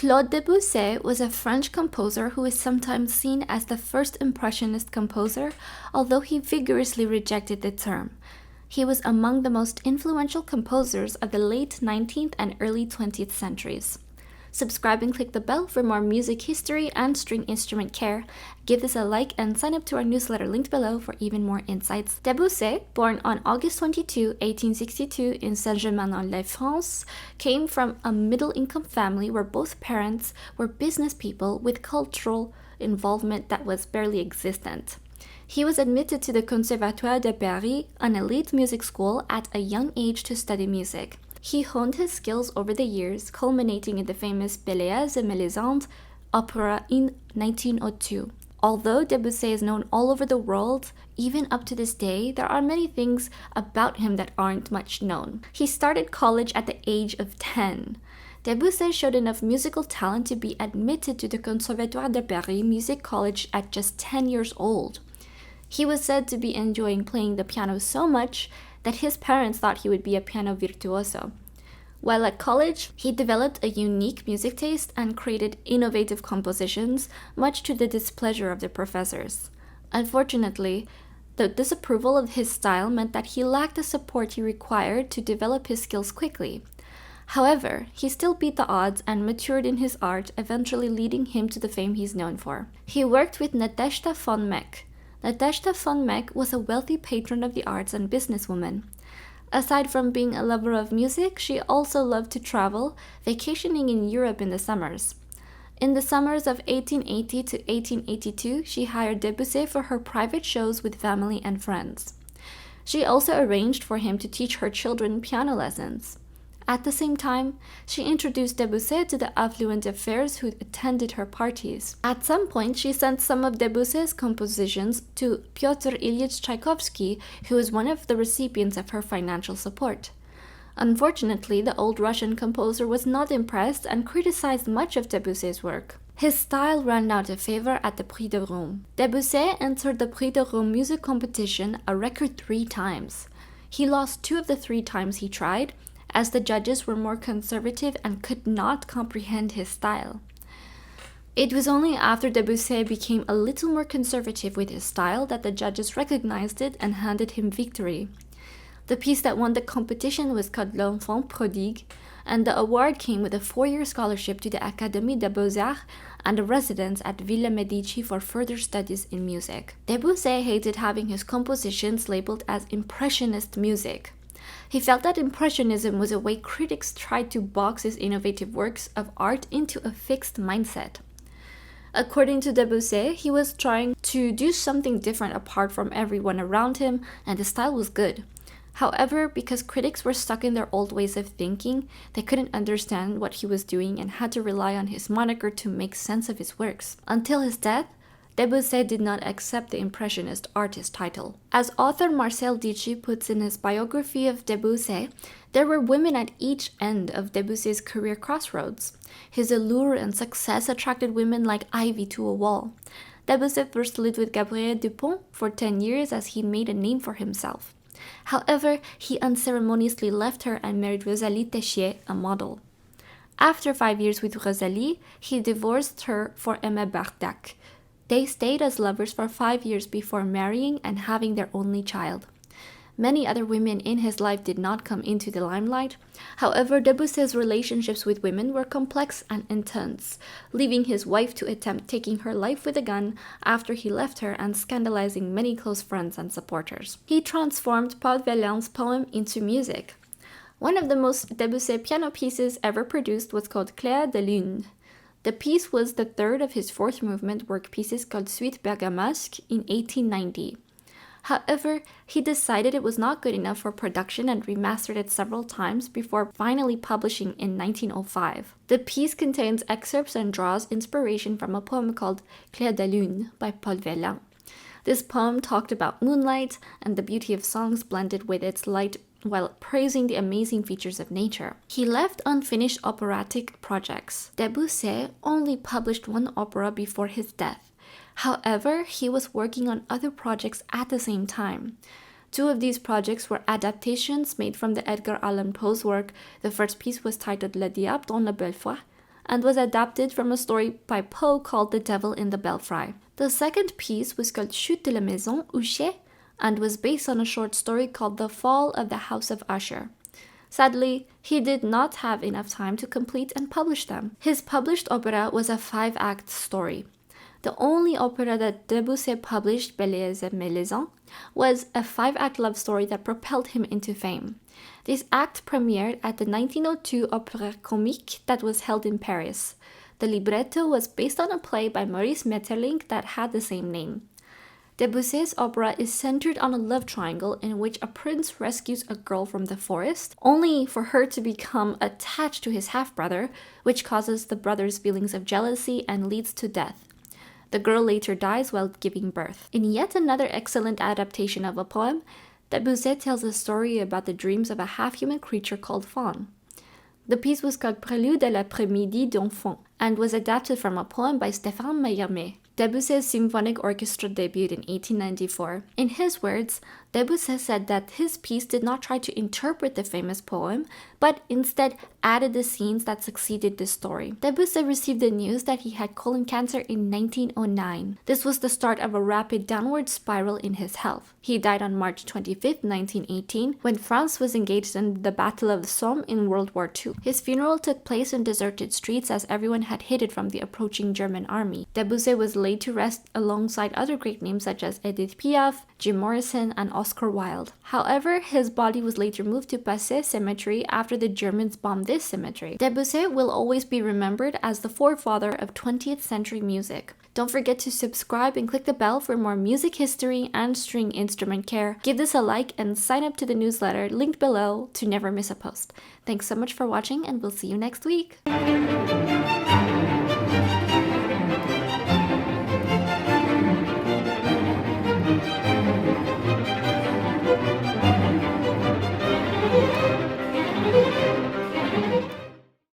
Claude Debussy was a French composer who is sometimes seen as the first Impressionist composer, although he vigorously rejected the term. He was among the most influential composers of the late 19th and early 20th centuries. Subscribe and click the bell for more music history and string instrument care. Give this a like and sign up to our newsletter linked below for even more insights. Debussy, born on August 22, 1862 in Saint-Germain-en-Laye, France, came from a middle-income family where both parents were business people with cultural involvement that was barely existent. He was admitted to the Conservatoire de Paris, an elite music school, at a young age to study music. He honed his skills over the years, culminating in the famous Pelléas et Mélisande opera in 1902. Although Debussy is known all over the world, even up to this day, there are many things about him that aren't much known. He started college at the age of 10. Debussy showed enough musical talent to be admitted to the Conservatoire de Paris Music College at just 10 years old. He was said to be enjoying playing the piano so much that his parents thought he would be a piano virtuoso. While at college, he developed a unique music taste and created innovative compositions, much to the displeasure of the professors. Unfortunately, the disapproval of his style meant that he lacked the support he required to develop his skills quickly. However, he still beat the odds and matured in his art, eventually leading him to the fame he's known for. He worked with Nadezhda von Meck. Nadezhda von Meck was a wealthy patron of the arts and businesswoman. Aside from being a lover of music, she also loved to travel, vacationing in Europe in the summers. In the summers of 1880 to 1882, she hired Debussy for her private shows with family and friends. She also arranged for him to teach her children piano lessons. At the same time, she introduced Debussy to the affluent affairs who attended her parties. At some point, she sent some of Debussy's compositions to Pyotr Ilyich Tchaikovsky, who was one of the recipients of her financial support. Unfortunately, the old Russian composer was not impressed and criticized much of Debussy's work. His style ran out of favor at the Prix de Rome. Debussy entered the Prix de Rome music competition a record 3 times. He lost 2 of the 3 times he tried, as the judges were more conservative and could not comprehend his style. It was only after Debussy became a little more conservative with his style that the judges recognized it and handed him victory. The piece that won the competition was called L'Enfant Prodigue, and the award came with a 4-year scholarship to the Académie des Beaux-Arts and a residence at Villa Medici for further studies in music. Debussy hated having his compositions labeled as Impressionist music. He felt that Impressionism was a way critics tried to box his innovative works of art into a fixed mindset. According to Debussy, he was trying to do something different apart from everyone around him, and the style was good. However, because critics were stuck in their old ways of thinking, they couldn't understand what he was doing and had to rely on his moniker to make sense of his works. Until his death, Debussy did not accept the Impressionist artist title. As author Marcel Dichy puts in his biography of Debussy, there were women at each end of Debussy's career crossroads. His allure and success attracted women like ivy to a wall. Debussy first lived with Gabrielle Dupont for 10 years as he made a name for himself. However, he unceremoniously left her and married Rosalie Techier, a model. After 5 years with Rosalie, he divorced her for Aimé Bardac. They stayed as lovers for 5 years before marrying and having their only child. Many other women in his life did not come into the limelight. However, Debussy's relationships with women were complex and intense, leaving his wife to attempt taking her life with a gun after he left her and scandalizing many close friends and supporters. He transformed Cauer Violins' poem into music. One of the most Debussy piano pieces ever produced was called Clair de Lune. The piece was the third of his 4th movement work pieces called Suite Bergamasque in 1890. However, he decided it was not good enough for production and remastered it several times before finally publishing in 1905. The piece contains excerpts and draws inspiration from a poem called Clair de Lune by Cauer Violins. This poem talked about moonlight and the beauty of songs blended with its light while praising the amazing features of nature. He left unfinished operatic projects. Debussy only published 1 opera before his death. However, he was working on other projects at the same time. 2 of these projects were adaptations made from the Edgar Allan Poe's work. The first piece was titled Le Diable dans la Belle Foy, and was adapted from a story by Poe called The Devil in the Belfry. The second piece was called Chute de la Maison, Usher, and was based on a short story called The Fall of the House of Usher. Sadly, he did not have enough time to complete and publish them. His published opera was a 5-act story. The only opera that Debussy published, Belles et Mélisande, was a 5-act love story that propelled him into fame. This act premiered at the 1902 Opéra Comique that was held in Paris. The libretto was based on a play by Maurice Maeterlinck that had the same name. Debussy's opera is centered on a love triangle in which a prince rescues a girl from the forest, only for her to become attached to his half-brother, which causes the brother's feelings of jealousy and leads to death. The girl later dies while giving birth. In yet another excellent adaptation of a poem, Debussy tells a story about the dreams of a half-human creature called Fawn. The piece was called Prélude à l'après-midi d'enfant and was adapted from a poem by Stéphane Mallarmé. Debussy's symphonic orchestra debuted in 1894. In his words, Debussy said that his piece did not try to interpret the famous poem, but instead added the scenes that succeeded the story. Debussy received the news that he had colon cancer in 1909. This was the start of a rapid downward spiral in his health. He died on March 25, 1918, when France was engaged in the Battle of the Somme in World War II. His funeral took place in deserted streets as everyone had hidden from the approaching German army. Debussy was laid to rest alongside other great names such as Edith Piaf, Jim Morrison, and Oscar Wilde. However, his body was later moved to Passy Cemetery after the Germans bombed this cemetery. Debussy will always be remembered as the forefather of 20th century music. Don't forget to subscribe and click the bell for more music history and string instrument care. Give this a like and sign up to the newsletter linked below to never miss a post. Thanks so much for watching, and we'll see you next week.